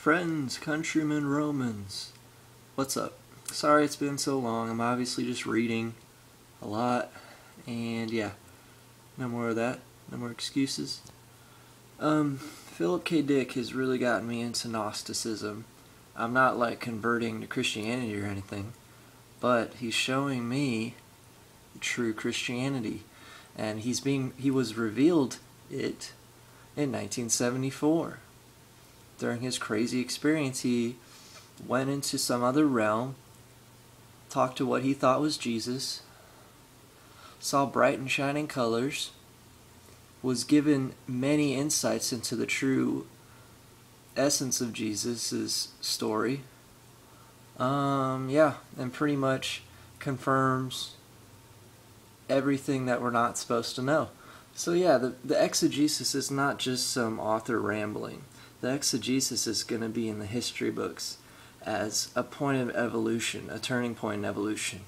Friends, countrymen, Romans, what's up? Sorry it's been so long. I'm obviously just reading a lot, and yeah, no more of that. No more excuses. Philip K. Dick has really gotten me into Gnosticism. I'm not like converting to Christianity or anything, but he's showing me true Christianity, and he was revealed it in 1974. During his crazy experience, he went into some other realm, talked to what he thought was Jesus, saw bright and shining colors, was given many insights into the true essence of Jesus' story. And pretty much confirms everything that we're not supposed to know. So yeah, the exegesis is not just some author rambling. The exegesis is going to be in the history books as a point of evolution, a turning point in evolution.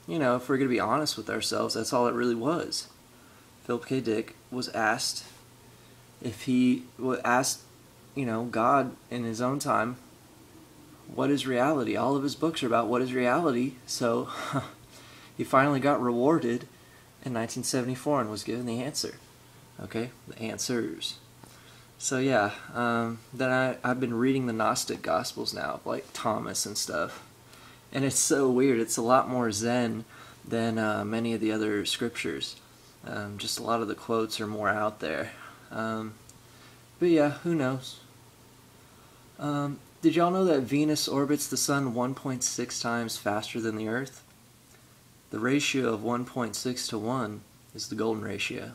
You know, if we're going to be honest with ourselves, that's all it really was. Philip K. Dick was asked if he asked, God in his own time, what is reality? All of his books are about what is reality, so he finally got rewarded in 1974 and was given the answer. Okay, the answers. So yeah, then I've been reading the Gnostic Gospels now, like Thomas and stuff. And it's so weird. It's a lot more Zen than many of the other scriptures. Just a lot of the quotes are more out there. But yeah, who knows? Did y'all know that Venus orbits the Sun 1.6 times faster than the Earth? The ratio of 1.6 to 1 is the golden ratio.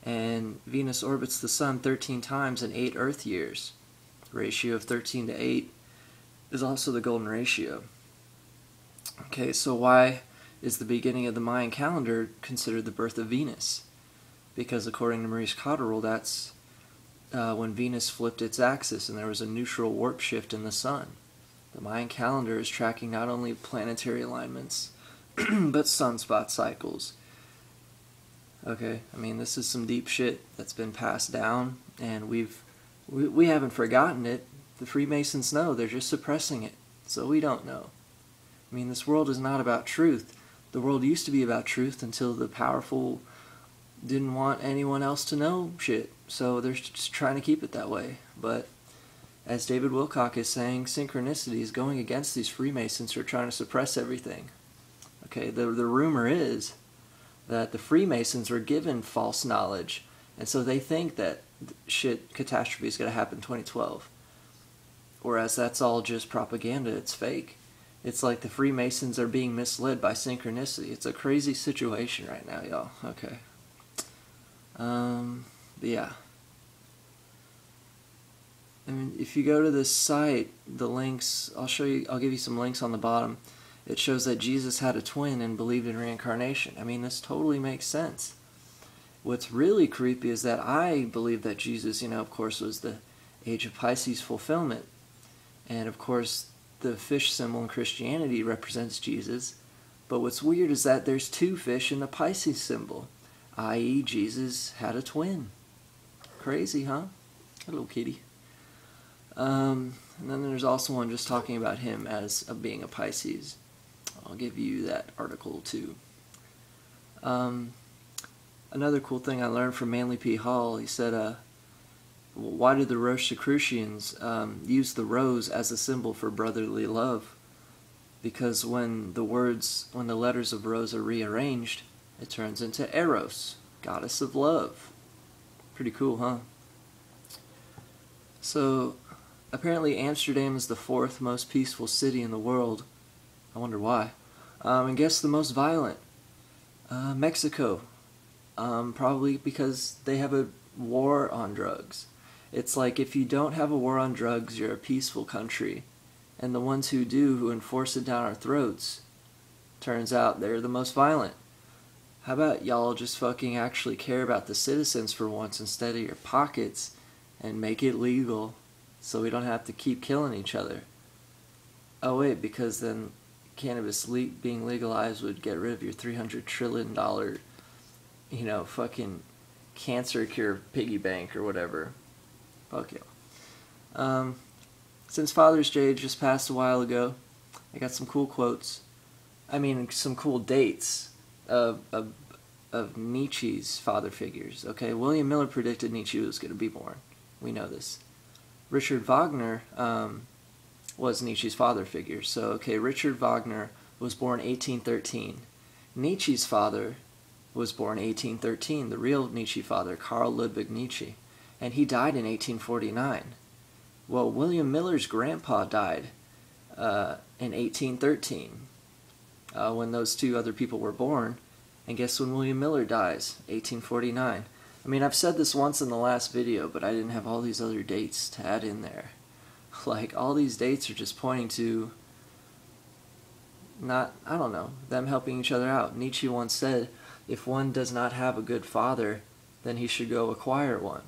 And Venus orbits the Sun 13 times in 8 Earth years. The ratio of 13 to 8 is also the golden ratio. Okay, so why is the beginning of the Mayan calendar considered the birth of Venus? Because according to Maurice Cotterill, that's when Venus flipped its axis and there was a neutral warp shift in the Sun. The Mayan calendar is tracking not only planetary alignments, but sunspot cycles. Okay, I mean, this is some deep shit that's been passed down, and we haven't forgotten it. The Freemasons know, they're just suppressing it, so we don't know. I mean, this world is not about truth. The world used to be about truth until the powerful didn't want anyone else to know shit, so they're just trying to keep it that way. But as David Wilcock is saying, synchronicity is going against these Freemasons who are trying to suppress everything. Okay, the rumor is that the Freemasons were given false knowledge, and so they think that catastrophe is going to happen in 2012. Whereas that's all just propaganda, it's fake. It's like the Freemasons are being misled by synchronicity. It's a crazy situation right now, y'all. Okay. But yeah. I mean, if you go to this site, the links, I'll give you some links on the bottom. It shows that Jesus had a twin and believed in reincarnation. I mean, this totally makes sense. What's really creepy is that I believe that Jesus, of course, was the age of Pisces fulfillment. And of course, the fish symbol in Christianity represents Jesus. But what's weird is that there's 2 fish in the Pisces symbol, i.e. Jesus had a twin. Crazy, huh? Hello, kitty. And then there's also one just talking about him as being a Pisces. I'll give you that article too. Another cool thing I learned from Manly P. Hall, he said, why did the Rosicrucians use the rose as a symbol for brotherly love? Because when the letters of rose are rearranged, it turns into Eros, goddess of love. Pretty cool, huh? So, apparently Amsterdam is the 4th most peaceful city in the world. I wonder why. And guess the most violent? Mexico. Probably because they have a war on drugs. It's like if you don't have a war on drugs, you're a peaceful country. And the ones who do, who enforce it down our throats, turns out they're the most violent. How about y'all just fucking actually care about the citizens for once instead of your pockets and make it legal so we don't have to keep killing each other? Oh wait, because then cannabis being legalized would get rid of your $300 trillion, fucking cancer cure piggy bank or whatever. Fuck yeah. since Father's Day just passed a while ago, I got some cool quotes. I mean, some cool dates of Nietzsche's father figures. Okay, William Miller predicted Nietzsche was going to be born. We know this. Richard Wagner was Nietzsche's father figure. So, okay, Richard Wagner was born 1813. Nietzsche's father was born 1813, the real Nietzsche father, Carl Ludwig Nietzsche, and he died in 1849. Well, William Miller's grandpa died in 1813 when those two other people were born, and guess when William Miller dies? 1849. I mean, I've said this once in the last video, but I didn't have all these other dates to add in there. Like, all these dates are just pointing to I don't know, them helping each other out. Nietzsche once said, if one does not have a good father, then he should go acquire one.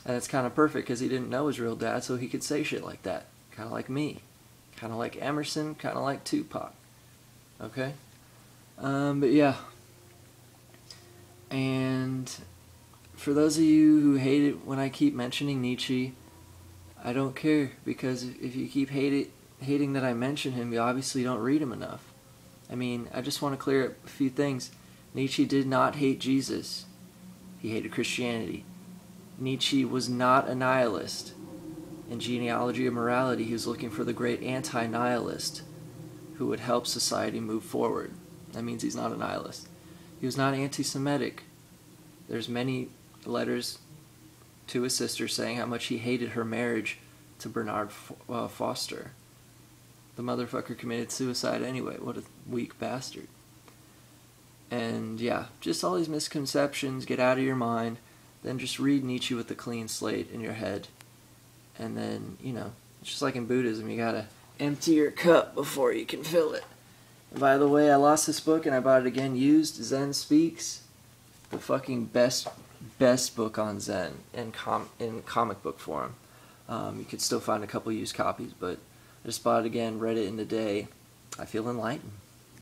And it's kind of perfect because he didn't know his real dad, so he could say shit like that. Kind of like me. Kind of like Emerson, kind of like Tupac. Okay? But yeah. And for those of you who hate it when I keep mentioning Nietzsche, I don't care, because if you keep hating that I mention him, you obviously don't read him enough. I mean, I just want to clear up a few things. Nietzsche did not hate Jesus. He hated Christianity. Nietzsche was not a nihilist. In Genealogy of Morality, he was looking for the great anti-nihilist who would help society move forward. That means he's not a nihilist. He was not anti-Semitic. There's many letters to his sister saying how much he hated her marriage to Bernard Foster. The motherfucker committed suicide anyway. What a weak bastard. And yeah, just all these misconceptions, get out of your mind. Then just read Nietzsche with a clean slate in your head. And then, you know, it's just like in Buddhism, you gotta empty your cup before you can fill it. And by the way, I lost this book and I bought it again used. Zen Speaks. The fucking best book on Zen in comic book form. You could still find a couple used copies, but I just bought it again, read it in a day. I feel enlightened.